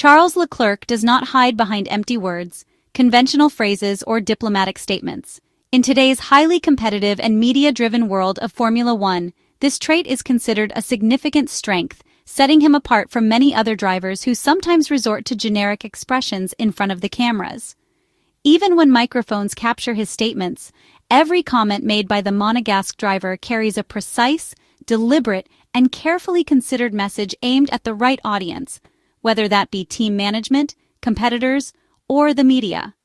Charles Leclerc does not hide behind empty words, conventional phrases, or diplomatic statements. In today's highly competitive and media-driven world of Formula One, this trait is considered a significant strength, setting him apart from many other drivers who sometimes resort to generic expressions in front of the cameras. Even when microphones capture his statements, every comment made by the Monegasque driver carries a precise, deliberate, and carefully considered message aimed at the right audience, whether that be team management, competitors, or the media.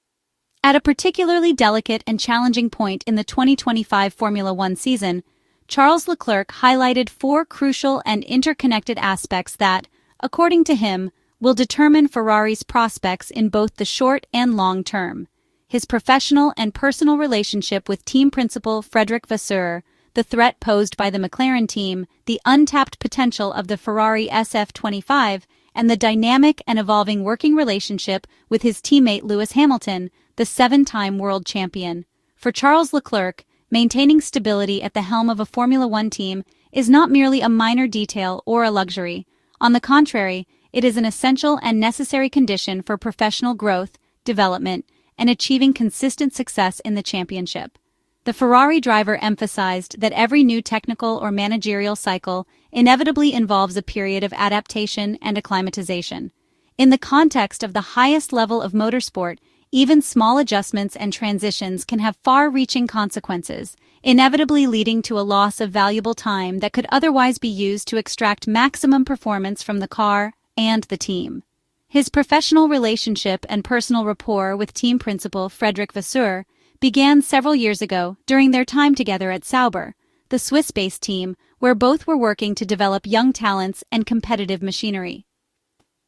At a particularly delicate and challenging point in the 2025 Formula One season, Charles Leclerc highlighted 4 crucial and interconnected aspects that, according to him, will determine Ferrari's prospects in both the short and long term: his professional and personal relationship with team principal Frédéric Vasseur, the threat posed by the McLaren team, the untapped potential of the Ferrari SF-25, and the dynamic and evolving working relationship with his teammate Lewis Hamilton, the 7-time world champion. For Charles Leclerc, maintaining stability at the helm of a Formula One team is not merely a minor detail or a luxury. On the contrary, it is an essential and necessary condition for professional growth, development, and achieving consistent success in the championship. The Ferrari driver emphasized that every new technical or managerial cycle inevitably involves a period of adaptation and acclimatization. In the context of the highest level of motorsport, even small adjustments and transitions can have far-reaching consequences, inevitably leading to a loss of valuable time that could otherwise be used to extract maximum performance from the car and the team. His professional relationship and personal rapport with team principal Frédéric Vasseur began several years ago during their time together at Sauber, the Swiss-based team where both were working to develop young talents and competitive machinery.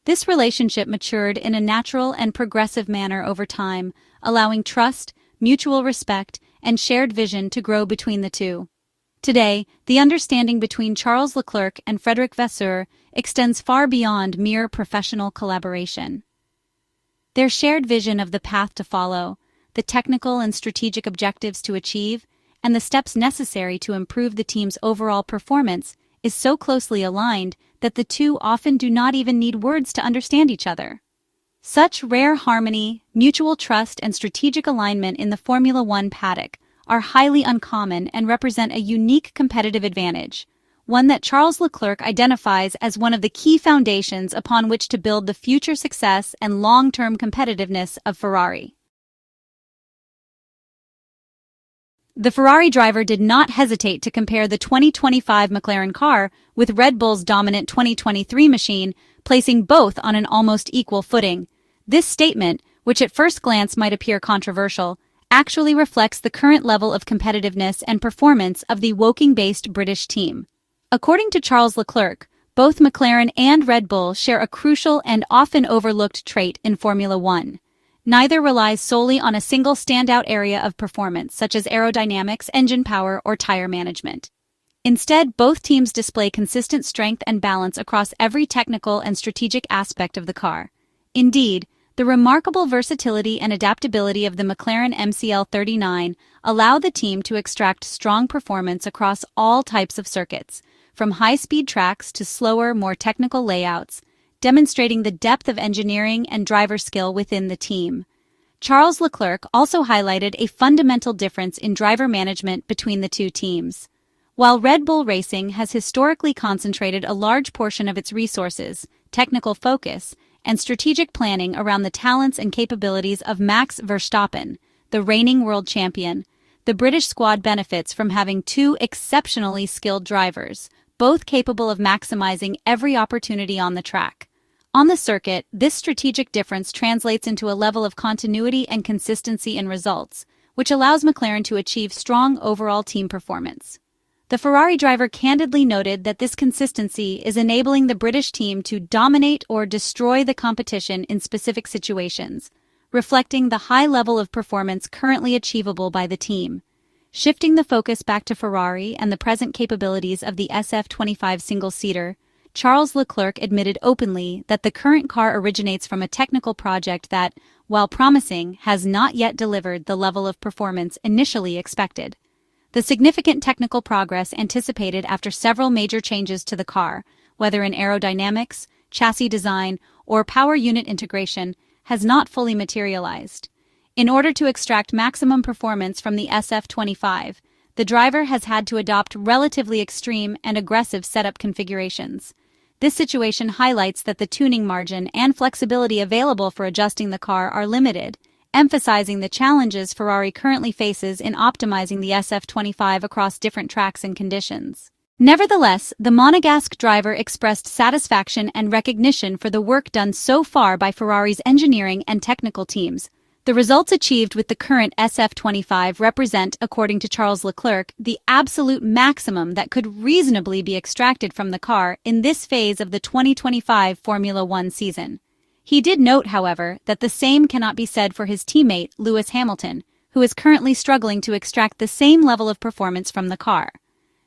This relationship matured in a natural and progressive manner over time, allowing trust, mutual respect, and shared vision to grow between the two. Today, the understanding between Charles Leclerc and Frédéric Vasseur extends far beyond mere professional collaboration. Their shared vision of the path to follow, the technical and strategic objectives to achieve, and the steps necessary to improve the team's overall performance is so closely aligned that the two often do not even need words to understand each other. Such rare harmony, mutual trust, and strategic alignment in the Formula One paddock are highly uncommon and represent a unique competitive advantage, one that Charles Leclerc identifies as one of the key foundations upon which to build the future success and long-term competitiveness of Ferrari. The Ferrari driver did not hesitate to compare the 2025 McLaren car with Red Bull's dominant 2023 machine, placing both on an almost equal footing. This statement, which at first glance might appear controversial, actually reflects the current level of competitiveness and performance of the Woking-based British team. According to Charles Leclerc, both McLaren and Red Bull share a crucial and often overlooked trait in Formula One. Neither relies solely on a single standout area of performance, such as aerodynamics, engine power, or tire management. Instead, both teams display consistent strength and balance across every technical and strategic aspect of the car. Indeed, the remarkable versatility and adaptability of the McLaren MCL39 allow the team to extract strong performance across all types of circuits, from high-speed tracks to slower, more technical layouts, demonstrating the depth of engineering and driver skill within the team. Charles Leclerc also highlighted a fundamental difference in driver management between the two teams. While Red Bull Racing has historically concentrated a large portion of its resources, technical focus, and strategic planning around the talents and capabilities of Max Verstappen, the reigning world champion, the British squad benefits from having 2 exceptionally skilled drivers, both capable of maximizing every opportunity on the track. On the circuit, this strategic difference translates into a level of continuity and consistency in results, which allows McLaren to achieve strong overall team performance. The Ferrari driver candidly noted that this consistency is enabling the British team to dominate or destroy the competition in specific situations, reflecting the high level of performance currently achievable by the team. Shifting the focus back to Ferrari and the present capabilities of the SF-25 single-seater, Charles Leclerc admitted openly that the current car originates from a technical project that, while promising, has not yet delivered the level of performance initially expected. The significant technical progress anticipated after several major changes to the car, whether in aerodynamics, chassis design, or power unit integration, has not fully materialized. In order to extract maximum performance from the SF-25, the driver has had to adopt relatively extreme and aggressive setup configurations. This situation highlights that the tuning margin and flexibility available for adjusting the car are limited, emphasizing the challenges Ferrari currently faces in optimizing the SF-25 across different tracks and conditions. Nevertheless, the Monegasque driver expressed satisfaction and recognition for the work done so far by Ferrari's engineering and technical teams. The results achieved with the current SF-25 represent, according to Charles Leclerc, the absolute maximum that could reasonably be extracted from the car in this phase of the 2025 Formula One season. He did note, however, that the same cannot be said for his teammate Lewis Hamilton, who is currently struggling to extract the same level of performance from the car.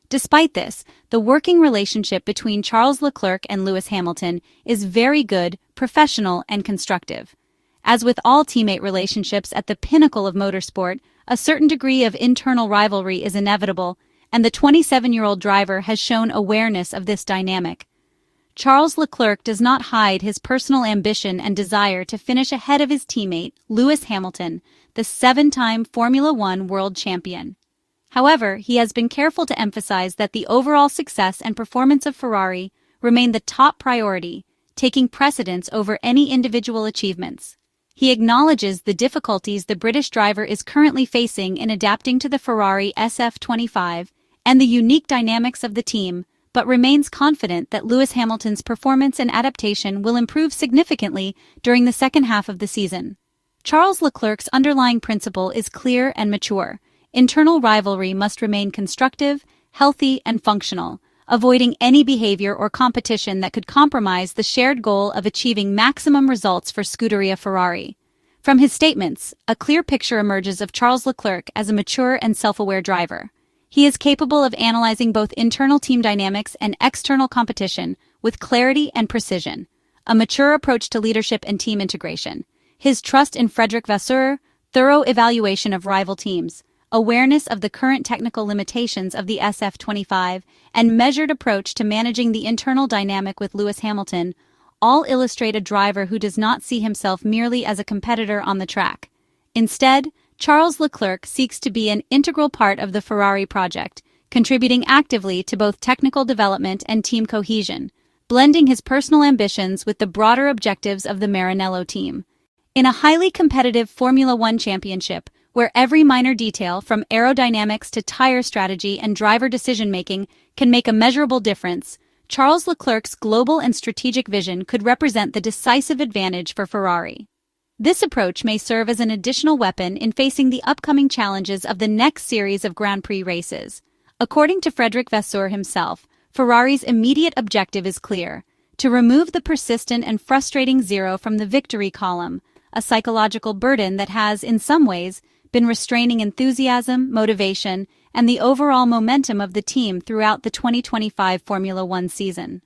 Despite this, the working relationship between Charles Leclerc and Lewis Hamilton is very good, professional, and constructive. As with all teammate relationships at the pinnacle of motorsport, a certain degree of internal rivalry is inevitable, and the 27-year-old driver has shown awareness of this dynamic. Charles Leclerc does not hide his personal ambition and desire to finish ahead of his teammate, Lewis Hamilton, the 7-time Formula One world champion. However, he has been careful to emphasize that the overall success and performance of Ferrari remain the top priority, taking precedence over any individual achievements. He acknowledges the difficulties the British driver is currently facing in adapting to the Ferrari SF-25 and the unique dynamics of the team, but remains confident that Lewis Hamilton's performance and adaptation will improve significantly during the second half of the season. Charles Leclerc's underlying principle is clear and mature. Internal rivalry must remain constructive, healthy, and functional, avoiding any behavior or competition that could compromise the shared goal of achieving maximum results for Scuderia Ferrari. From his statements, a clear picture emerges of Charles Leclerc as a mature and self-aware driver. He is capable of analyzing both internal team dynamics and external competition with clarity and precision, a mature approach to leadership and team integration, his trust in Frédéric Vasseur, thorough evaluation of rival teams, awareness of the current technical limitations of the SF-25, and measured approach to managing the internal dynamic with Lewis Hamilton, all illustrate a driver who does not see himself merely as a competitor on the track. Instead, Charles Leclerc seeks to be an integral part of the Ferrari project, contributing actively to both technical development and team cohesion, blending his personal ambitions with the broader objectives of the Maranello team. In a highly competitive Formula One championship, where every minor detail from aerodynamics to tire strategy and driver decision-making can make a measurable difference, Charles Leclerc's global and strategic vision could represent the decisive advantage for Ferrari. This approach may serve as an additional weapon in facing the upcoming challenges of the next series of Grand Prix races. According to Frédéric Vasseur himself, Ferrari's immediate objective is clear: to remove the persistent and frustrating zero from the victory column, a psychological burden that has, in some ways, been restraining enthusiasm, motivation, and the overall momentum of the team throughout the 2025 Formula One season.